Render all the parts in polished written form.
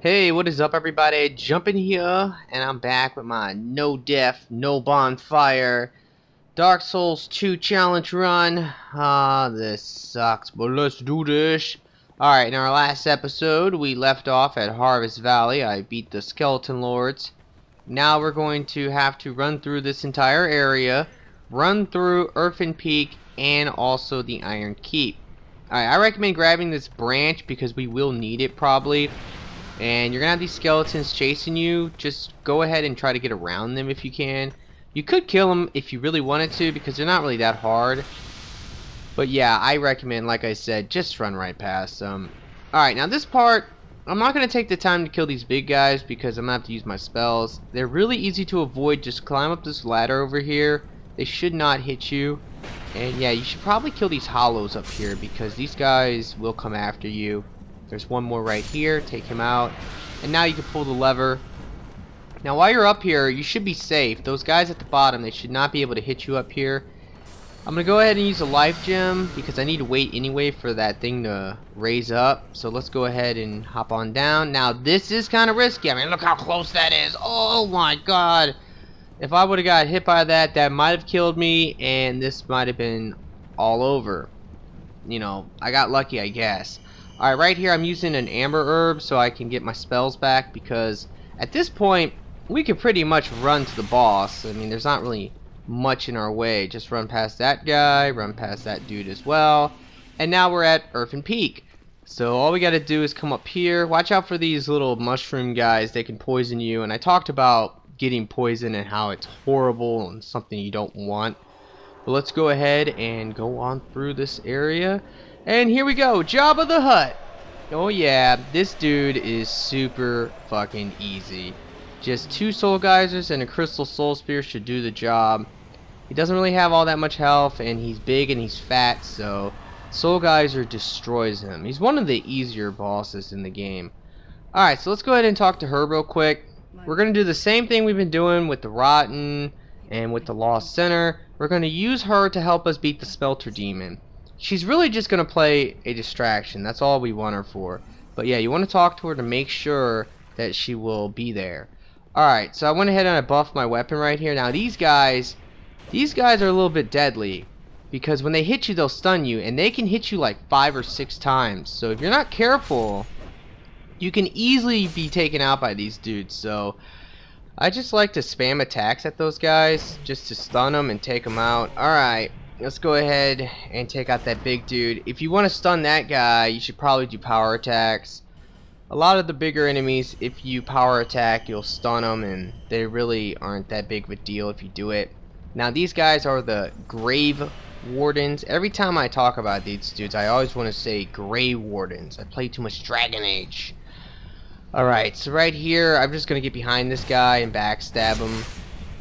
Hey, what is up everybody? Jumping here, and I'm back with my no death, no bonfire Dark Souls 2 challenge run. This sucks, but let's do this. Alright, in our last episode, we left off at Harvest Valley. I beat the Skeleton Lords. Now we're going to have to run through this entire area, run through Earthen Peak, and also the Iron Keep. Alright, I recommend grabbing this branch because we will need it probably. And you're gonna have these skeletons chasing you. Just go ahead and try to get around them if you can. You could kill them if you really wanted to because they're not really that hard. But yeah, I recommend, like I said, just run right past them. Alright, now this part, I'm not gonna take the time to kill these big guys because I'm gonna have to use my spells. They're really easy to avoid. Just climb up this ladder over here. They should not hit you. And yeah, you should probably kill these hollows up here because these guys will come after you. There's one more right here. Take him out. And now you can pull the lever. Now while you're up here, you should be safe. Those guys at the bottom, they should not be able to hit you up here. I'm going to go ahead and use a life gem because I need to wait anyway for that thing to raise up. So let's go ahead and hop on down. Now this is kind of risky. I mean, look how close that is. Oh my god. If I would have got hit by that, that might have killed me. And this might have been all over. You know, I got lucky, I guess. Alright, right here I'm using an amber herb so I can get my spells back because at this point we can pretty much run to the boss. I mean, there's not really much in our way. Just run past that guy, run past that dude as well. And now we're at Earthen Peak. So all we gotta do is come up here. Watch out for these little mushroom guys. They can poison you. And I talked about getting poison and how it's horrible and something you don't want. But let's go ahead and go on through this area. And here we go, Jabba the Hutt. Oh yeah, this dude is super fucking easy. Just 2 soul geysers and a crystal soul spear should do the job. He doesn't really have all that much health, and he's big and he's fat, so soul geyser destroys him. He's one of the easier bosses in the game. Alright, so let's go ahead and talk to her real quick. We're going to do the same thing we've been doing with the Rotten and with the Lost Center. We're going to use her to help us beat the Smelter Demon. She's really just going to play a distraction. That's all we want her for. But yeah, you want to talk to her to make sure that she will be there. Alright, so I went ahead and I buffed my weapon right here. Now these guys are a little bit deadly. Because when they hit you, they'll stun you. And they can hit you like 5 or 6 times. So if you're not careful, you can easily be taken out by these dudes. So I just like to spam attacks at those guys just to stun them and take them out. Alright. Let's go ahead and take out that big dude. If you want to stun that guy, you should probably do power attacks. A lot of the bigger enemies, if you power attack, you'll stun them, and they really aren't that big of a deal if you do it. Now these guys are the Grave Wardens. Every time I talk about these dudes, I always want to say Grave Wardens. I play too much Dragon Age. Alright, so right here, I'm just going to get behind this guy and backstab him.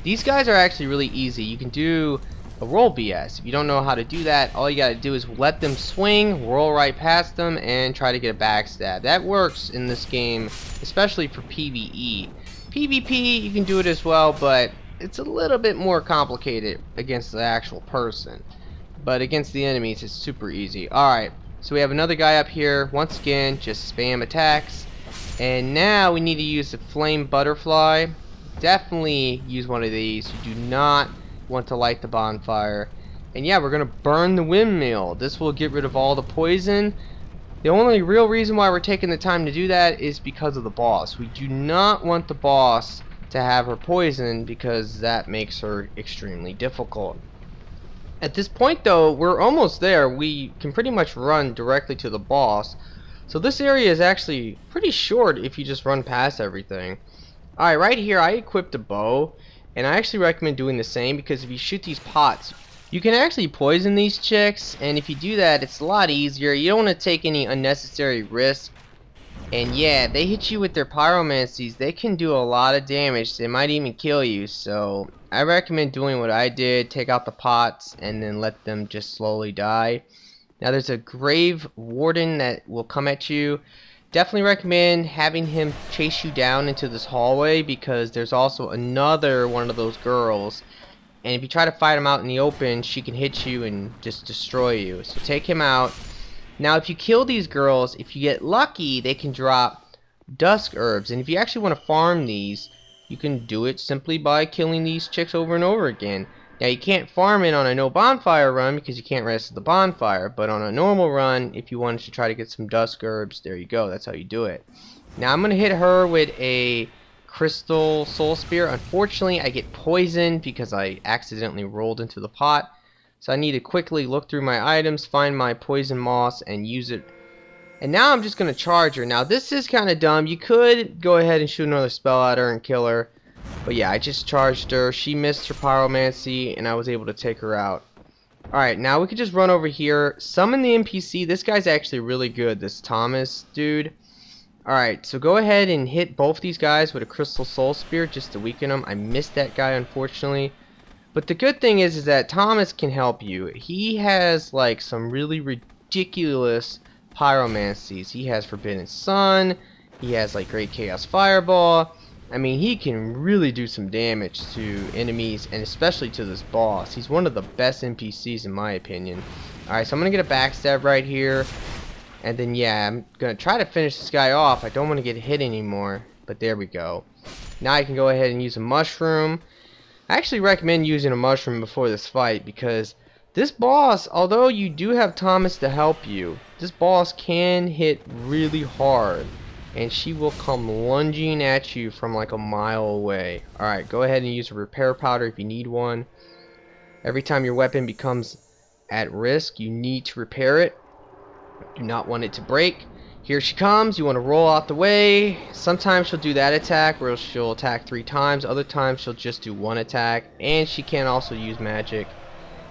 These guys are actually really easy. You can do a roll BS. If you don't know how to do that, all you gotta do is let them swing, roll right past them, and try to get a backstab. That works in this game, especially for PvE. PvP, you can do it as well, but it's a little bit more complicated against the actual person. But against the enemies, it's super easy. Alright, so we have another guy up here. Once again, just spam attacks. And now we need to use the Flame Butterfly. Definitely use one of these. You do not want to light the bonfire. And yeah, we're gonna burn the windmill. This will get rid of all the poison. The only real reason why we're taking the time to do that is because of the boss. We do not want the boss to have her poisoned because that makes her extremely difficult. At this point though, we're almost there. We can pretty much run directly to the boss. So this area is actually pretty short if you just run past everything. Alright, right here I equipped a bow. And I actually recommend doing the same because if you shoot these pots, you can actually poison these chicks. And if you do that, it's a lot easier. You don't want to take any unnecessary risk. And yeah, they hit you with their pyromancies. They can do a lot of damage. They might even kill you. So I recommend doing what I did. Take out the pots and then let them just slowly die. Now there's a Grave Warden that will come at you. Definitely recommend having him chase you down into this hallway because there's also another one of those girls, and if you try to fight him out in the open, she can hit you and just destroy you. So take him out. Now if you kill these girls, if you get lucky, they can drop dusk herbs. And if you actually want to farm these, you can do it simply by killing these chicks over and over again. Now you can't farm it on a no bonfire run because you can't rest at the bonfire, but on a normal run, if you wanted to try to get some dusk herbs, there you go, that's how you do it. Now I'm going to hit her with a crystal soul spear. Unfortunately, I get poisoned because I accidentally rolled into the pot. So I need to quickly look through my items, find my poison moss, and use it. And now I'm just going to charge her. Now this is kind of dumb. You could go ahead and shoot another spell at her and kill her. But yeah, I just charged her. She missed her pyromancy, and I was able to take her out. Alright, now we could just run over here. Summon the NPC. This guy's actually really good, this Thomas dude. Alright, so go ahead and hit both these guys with a Crystal Soul Spear just to weaken them. I missed that guy, unfortunately. But the good thing is that Thomas can help you. He has, like, some really ridiculous pyromancies. He has Forbidden Sun. He has, like, Great Chaos Fireball. I mean, he can really do some damage to enemies, and especially to this boss. He's one of the best NPCs in my opinion. Alright, so I'm going to get a backstab right here. And then, yeah, I'm going to try to finish this guy off. I don't want to get hit anymore. But there we go. Now I can go ahead and use a mushroom. I actually recommend using a mushroom before this fight, because this boss, although you do have Thomas to help you, this boss can hit really hard. And she will come lunging at you from like a mile away. Alright, go ahead and use a repair powder if you need one. Every time your weapon becomes at risk, you need to repair it. Do not want it to break. Here she comes. You want to roll out the way. Sometimes she'll do that attack where she'll attack 3 times. Other times she'll just do 1 attack. And she can also use magic.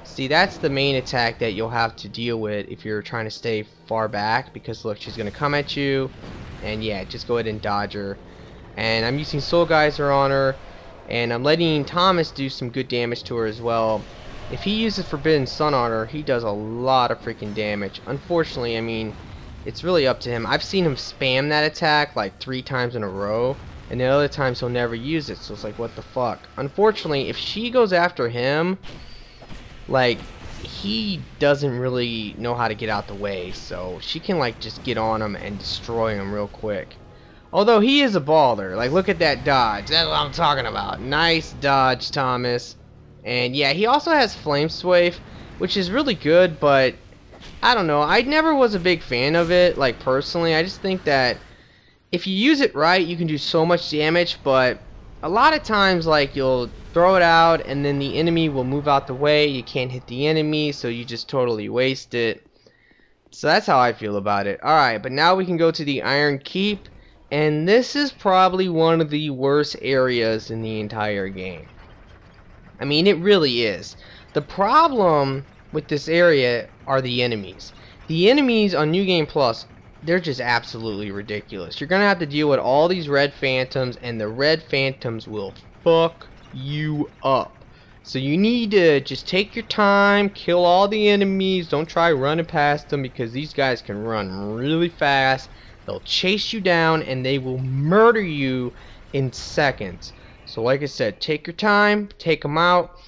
See, that's the main attack that you'll have to deal with if you're trying to stay far back. Because look, she's going to come at you. And yeah, just go ahead and dodge her. And I'm using Soul Geyser on her. And I'm letting Thomas do some good damage to her as well. If he uses Forbidden Sun on her, he does a lot of freaking damage. Unfortunately, I mean, it's really up to him. I've seen him spam that attack like 3 times in a row, and the other times he'll never use it, so it's like, what the fuck. Unfortunately, if she goes after him, like, he doesn't really know how to get out the way, so she can like just get on him and destroy him real quick. Although he is a baller. Like, look at that dodge. That's what I'm talking about. Nice dodge, Thomas. And yeah, he also has Flame Swaif, which is really good, but I don't know. I never was a big fan of it, like, personally. I just think that if you use it right, you can do so much damage, but a lot of times, like, you'll throw it out, and then the enemy will move out the way. You can't hit the enemy, so you just totally waste it. So that's how I feel about it. Alright, but now we can go to the Iron Keep, and this is probably one of the worst areas in the entire game. I mean, it really is. The problem with this area are the enemies. The enemies on New Game Plus, they're just absolutely ridiculous. You're going to have to deal with all these red phantoms, and the red phantoms will fuck you up. So you need to just take your time, kill all the enemies. Don't try running past them, because these guys can run really fast. They'll chase you down, and they will murder you in seconds. So like I said, take your time, take them out,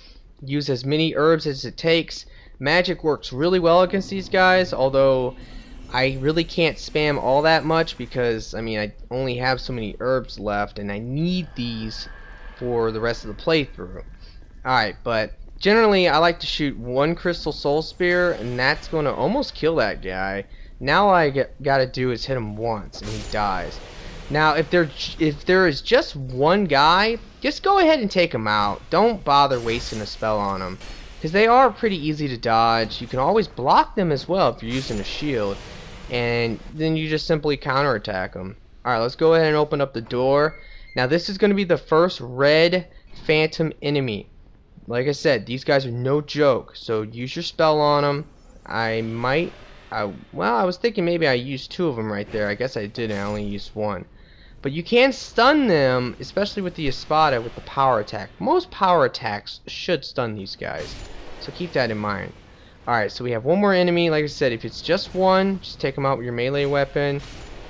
use as many herbs as it takes. Magic works really well against these guys, although I really can't spam all that much because, I mean, I only have so many herbs left, and I need these for the rest of the playthrough. Alright, but generally I like to shoot 1 Crystal Soul Spear, and that's going to almost kill that guy. Now all I gotta do is hit him once, and he dies. Now, if there is just one guy, just go ahead and take him out. Don't bother wasting a spell on him, because they are pretty easy to dodge. You can always block them as well if you're using a shield, and then you just simply counterattack them. Alright, let's go ahead and open up the door. Now, this is going to be the first red phantom enemy. Like I said, these guys are no joke, so use your spell on them. Well, I was thinking maybe I used 2 of them right there. I guess I didn't. I only used 1. But you can stun them, especially with the Espada, with the power attack. Most power attacks should stun these guys, so keep that in mind. Alright, so we have one more enemy. Like I said, if it's just one, just take them out with your melee weapon.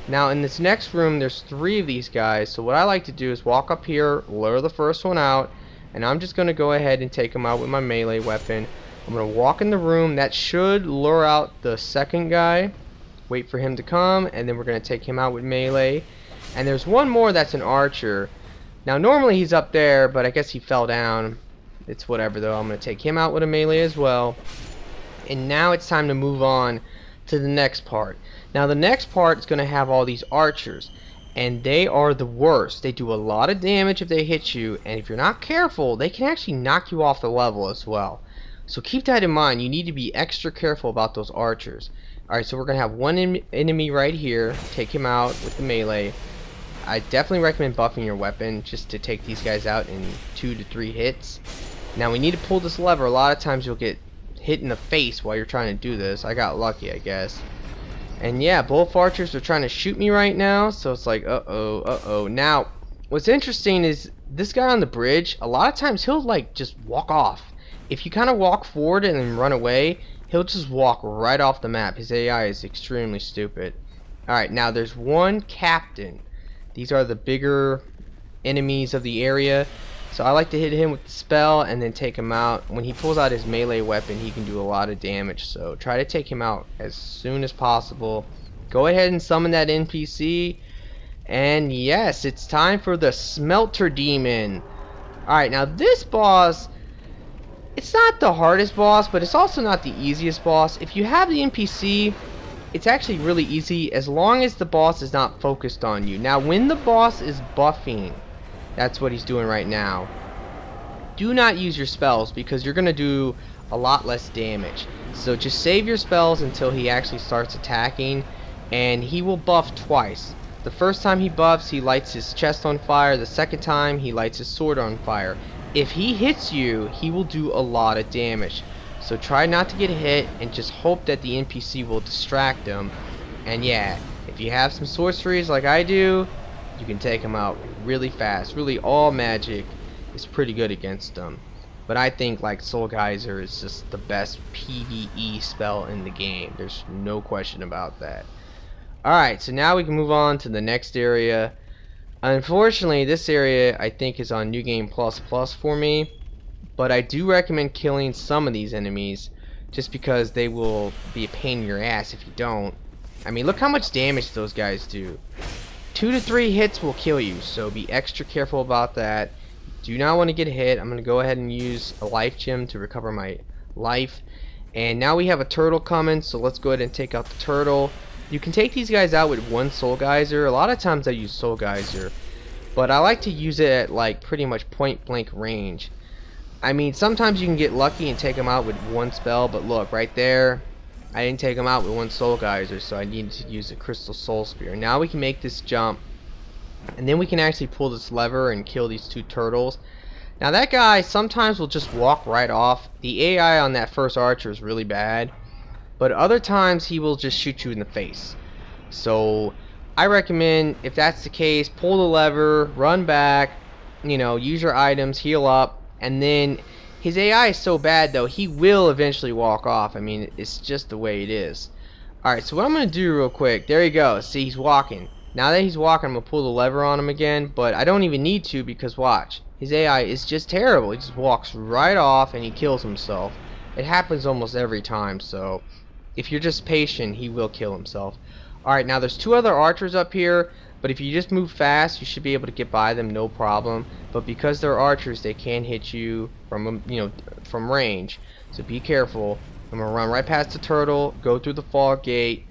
Now, in this next room, there's 3 of these guys, so what I like to do is walk up here, lure the first one out, and I'm just going to go ahead and take him out with my melee weapon. I'm going to walk in the room. That should lure out the second guy. Wait for him to come, and then we're going to take him out with melee. And there's one more that's an archer. Now normally he's up there, but I guess he fell down. It's whatever though. I'm going to take him out with a melee as well. And now it's time to move on to the next part. Now the next part is going to have all these archers. And they are the worst. They do a lot of damage if they hit you. And if you're not careful, they can actually knock you off the level as well. So keep that in mind. You need to be extra careful about those archers. Alright, so we're going to have one enemy right here. Take him out with the melee. I definitely recommend buffing your weapon just to take these guys out in 2 to 3 hits. Now we need to pull this lever. A lot of times you'll get hit in the face while you're trying to do this. I got lucky, I guess. And yeah, both archers are trying to shoot me right now. So it's like, uh-oh. Now, what's interesting is this guy on the bridge, a lot of times he'll like just walk off. If you kind of walk forward and then run away, he'll just walk right off the map. His AI is extremely stupid. Alright, now there's one captain. These are the bigger enemies of the area. So I like to hit him with the spell and then take him out. When he pulls out his melee weapon, he can do a lot of damage. So try to take him out as soon as possible. Go ahead and summon that NPC. And yes, it's time for the Smelter Demon. Alright, now this boss, it's not the hardest boss, but it's also not the easiest boss. If you have the NPC, it's actually really easy as long as the boss is not focused on you. Now when the boss is buffing, that's what he's doing right now, do not use your spells because you're gonna do a lot less damage. So just save your spells until he actually starts attacking, and he will buff twice. The first time he buffs, he lights his chest on fire. The second time, he lights his sword on fire. If he hits you, he will do a lot of damage. So try not to get hit and just hope that the NPC will distract him. And yeah, if you have some sorceries like I do, you can take him out really fast. Really, all magic is pretty good against them. But I think like Soul Geyser is just the best PvE spell in the game. There's no question about that. Alright, so now we can move on to the next area. Unfortunately, this area I think is on New Game Plus Plus for me. But I do recommend killing some of these enemies just because they will be a pain in your ass if you don't. I mean, look how much damage those guys do. 2 to 3 hits will kill you, so be extra careful about that. Do not want to get hit. I'm going to go ahead and use a life gem to recover my life. And now we have a turtle coming, so let's go ahead and take out the turtle. You can take these guys out with one Soul Geyser. A lot of times I use Soul Geyser, but I like to use it at like pretty much point blank range. I mean, sometimes you can get lucky and take them out with one spell, but look, right there, I didn't take them out with one Soul Geyser, so I needed to use a Crystal Soul Spear. Now we can make this jump, and then we can actually pull this lever and kill these 2 turtles. Now that guy sometimes will just walk right off. The AI on that first archer is really bad, but other times he will just shoot you in the face. So I recommend, if that's the case, pull the lever, run back, you know, use your items, heal up. And then his AI is so bad though, he will eventually walk off. I mean, it's just the way it is. Alright, so what I'm going to do real quick, there you go, see, he's walking. Now that he's walking, I'm going to pull the lever on him again, but I don't even need to because watch, his AI is just terrible. He just walks right off and he kills himself. It happens almost every time, so if you're just patient, he will kill himself. Alright, now there's 2 other archers up here. But if you just move fast, you should be able to get by them, no problem. But because they're archers, they can hit you from, you know, from range. So be careful. I'm gonna run right past the turtle, go through the fog gate,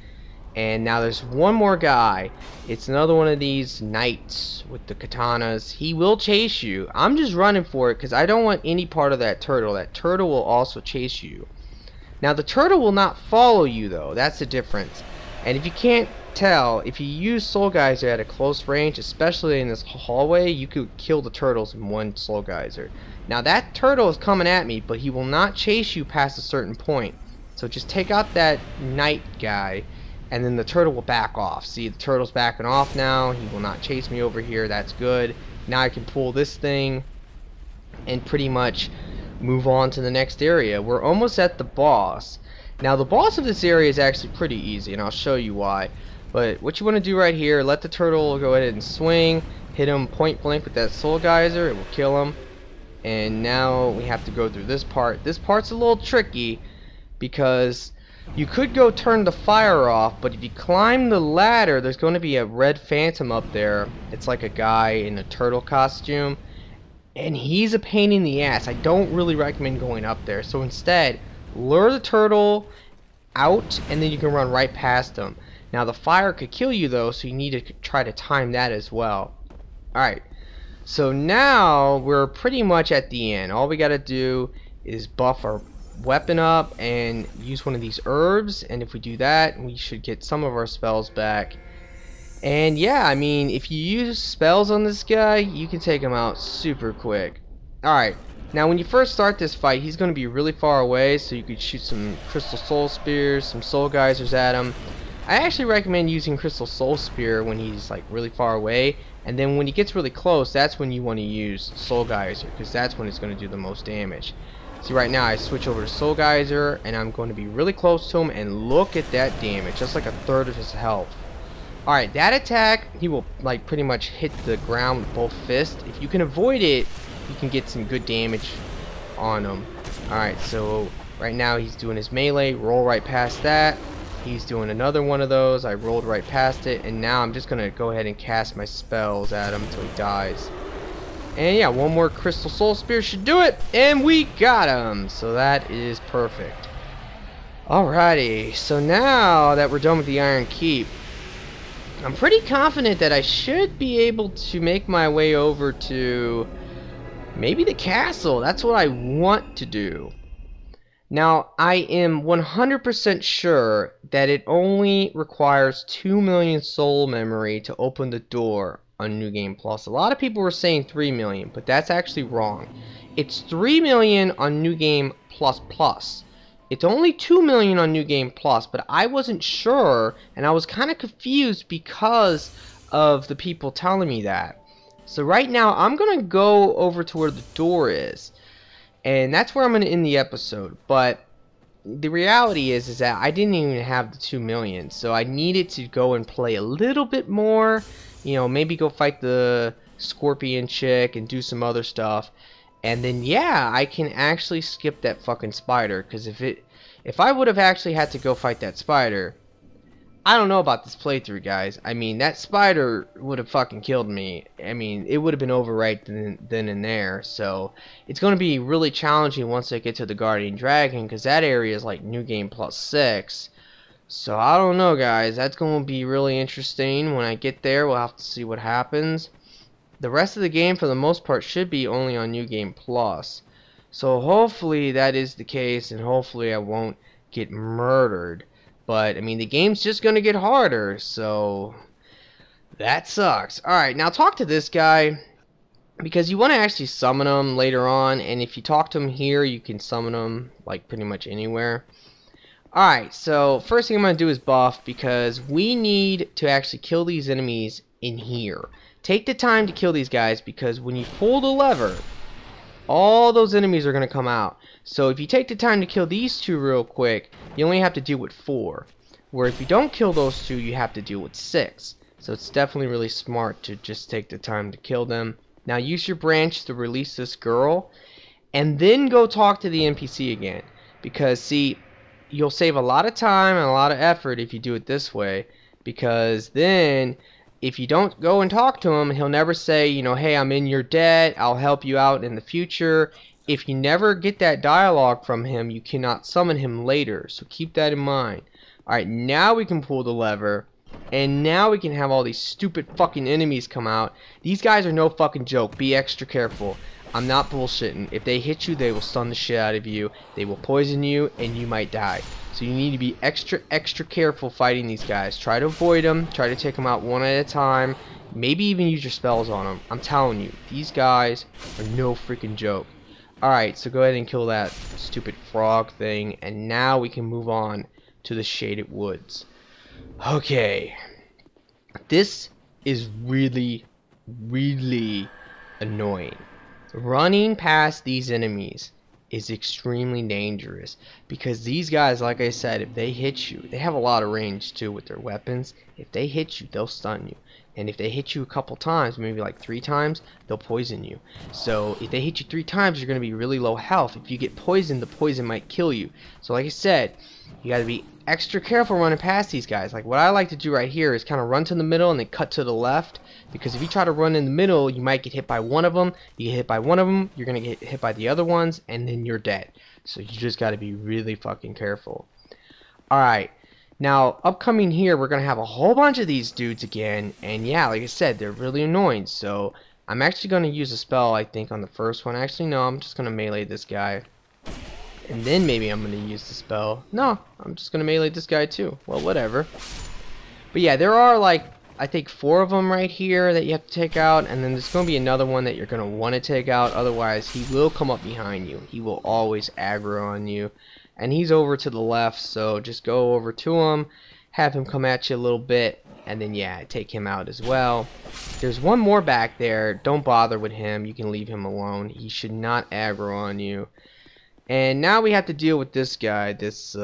and now there's one more guy. It's another one of these knights with the katanas. He will chase you. I'm just running for it because I don't want any part of that turtle. That turtle will also chase you. Now the turtle will not follow you though. That's the difference. And if you can't tell, if you use Soul Geyser at a close range, especially in this hallway, you could kill the turtles in one Soul Geyser. Now that turtle is coming at me, but he will not chase you past a certain point. So just take out that knight guy, and then the turtle will back off. See, the turtle's backing off now. He will not chase me over here. That's good. Now I can pull this thing and pretty much move on to the next area. We're almost at the boss. Now the boss of this area is actually pretty easy, and I'll show you why. But what you want to do right here, let the turtle go ahead and swing, hit him point blank with that Soul Geyser, it will kill him. And now we have to go through this part. This part's a little tricky because You could go turn the fire off, but if you climb the ladder, there's going to be a red phantom up there. It's like a guy in a turtle costume, and he's a pain in the ass. I don't really recommend going up there. So instead, lure the turtle out, and then you can run right past him. Now the fire could kill you though, so you need to try to time that as well. Alright, so now we're pretty much at the end. All we gotta do is buff our weapon up and use one of these herbs, and if we do that, we should get some of our spells back. And yeah, I mean, if you use spells on this guy, you can take him out super quick. Alright, now when you first start this fight, he's going to be really far away, so you could shoot some Crystal Soul Spears, some Soul Geysers at him. I actually recommend using Crystal Soul Spear when he's like really far away, and then when he gets really close, that's when you want to use Soul Geyser, because that's when it's going to do the most damage. See, right now I switch over to Soul Geyser, and I'm going to be really close to him, and look at that damage, just like a third of his health. Alright, that attack, he will like pretty much hit the ground with both fists. If you can avoid it, you can get some good damage on him. Alright, so right now he's doing his melee, roll right past that. He's doing another one of those, I rolled right past it, and now I'm just going to go ahead and cast my spells at him until he dies. And yeah, one more Crystal Soul Spear should do it, and we got him! So that is perfect. Alrighty, so now that we're done with the Iron Keep, I'm pretty confident that I should be able to make my way over to maybe the castle. That's what I want to do. Now, I am 100% sure that it only requires 2 million soul memory to open the door on New Game Plus. A lot of people were saying 3 million, but that's actually wrong. It's 3 million on New Game Plus Plus. It's only 2 million on New Game Plus, but I wasn't sure, and I was kind of confused because of the people telling me that. So right now, I'm going to go over to where the door is, and that's where I'm going to end the episode. But the reality is that I didn't even have the 2 million, so I needed to go and play a little bit more. You know, maybe go fight the scorpion chick and do some other stuff. And then, yeah, I can actually skip that fucking spider. Because if I would have actually had to go fight that spider, I don't know about this playthrough, guys. I mean, that spider would have fucking killed me. I mean, it would have been over right then and there. So, it's going to be really challenging once I get to the Guardian Dragon. Because that area is like New Game Plus 6. So, I don't know, guys. That's going to be really interesting. When I get there, we'll have to see what happens. The rest of the game, for the most part, should be only on New Game Plus. So hopefully that is the case, and hopefully I won't get murdered. But, I mean, the game's just going to get harder, so that sucks. Alright, now talk to this guy, because you want to actually summon him later on, and if you talk to him here, you can summon him, like, pretty much anywhere. Alright, so first thing I'm going to do is buff, because we need to actually kill these enemies in here. Take the time to kill these guys, because when you pull the lever, all those enemies are going to come out. So if you take the time to kill these two real quick, you only have to deal with 4. Where if you don't kill those two, you have to deal with 6. So it's definitely really smart to just take the time to kill them. Now use your branch to release this girl, and then go talk to the NPC again. Because see, you'll save a lot of time and a lot of effort if you do it this way. Because then, if you don't go and talk to him, he'll never say, you know, hey, I'm in your debt, I'll help you out in the future. If you never get that dialogue from him, you cannot summon him later. So keep that in mind. Alright, now we can pull the lever. And now we can have all these stupid fucking enemies come out. These guys are no fucking joke. Be extra careful. I'm not bullshitting. If they hit you, they will stun the shit out of you. They will poison you, and you might die. So you need to be extra careful fighting these guys. Try to avoid them. Try to take them out one at a time. Maybe even use your spells on them. I'm telling you, these guys are no freaking joke. Alright, so go ahead and kill that stupid frog thing. And now we can move on to the Shaded Woods. Okay. This is really annoying. Running past these enemies is extremely dangerous, because these guys, like I said, if they hit you, they have a lot of range too with their weapons. If they hit you, they'll stun you, and if they hit you a couple times, maybe like 3 times, they'll poison you. So if they hit you 3 times, you're going to be really low health. If you get poisoned, the poison might kill you. So like I said, You gotta be extra careful running past these guys. Like what I like to do right here is kind of run to the middle and then cut to the left, because if you try to run in the middle, you might get hit by one of them. You get hit by one of them, you're gonna get hit by the other ones, and then you're dead. So you just gotta be really fucking careful. Alright, now upcoming here, we're gonna have a whole bunch of these dudes again, and yeah, like I said, they're really annoying. So I'm actually gonna use a spell, I think, on the first one. Actually, no, I'm just gonna melee this guy. And then maybe I'm going to use the spell. No, I'm just going to melee this guy too. Well, whatever. But yeah, there are like, I think 4 of them right here that you have to take out. And then there's going to be another one that you're going to want to take out. Otherwise, he will come up behind you. He will always aggro on you. And he's over to the left, so just go over to him. Have him come at you a little bit. And then yeah, take him out as well. There's one more back there. Don't bother with him. You can leave him alone. He should not aggro on you. And now we have to deal with this guy, this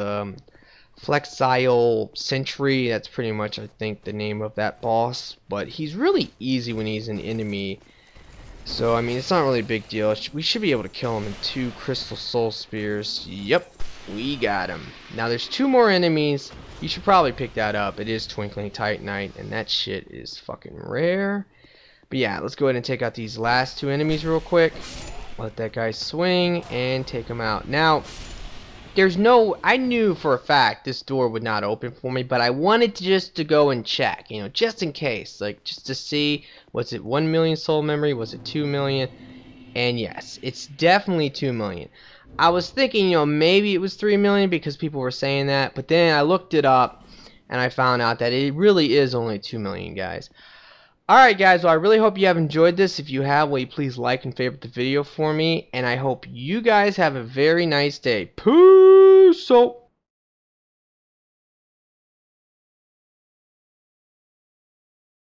Flexile Sentry. That's pretty much, I think, the name of that boss. But he's really easy when he's an enemy. So, I mean, it's not really a big deal. We should be able to kill him in 2 Crystal Soul Spears. Yep, we got him. Now, there's 2 more enemies. You should probably pick that up. It is Twinkling Titanite, and that shit is fucking rare. But yeah, let's go ahead and take out these last 2 enemies real quick. Let that guy swing and take him out. Now, there's no, I knew for a fact this door would not open for me, but I wanted to just to go and check, you know, just in case, like just to see, was it 1 million soul memory, was it 2 million? And yes, it's definitely 2 million. I was thinking, you know, maybe it was 3 million because people were saying that, but then I looked it up and I found out that it really is only 2 million, guys. Alright guys, well I really hope you have enjoyed this. If you have, will you please like and favorite the video for me, and I hope you guys have a very nice day. Peace out.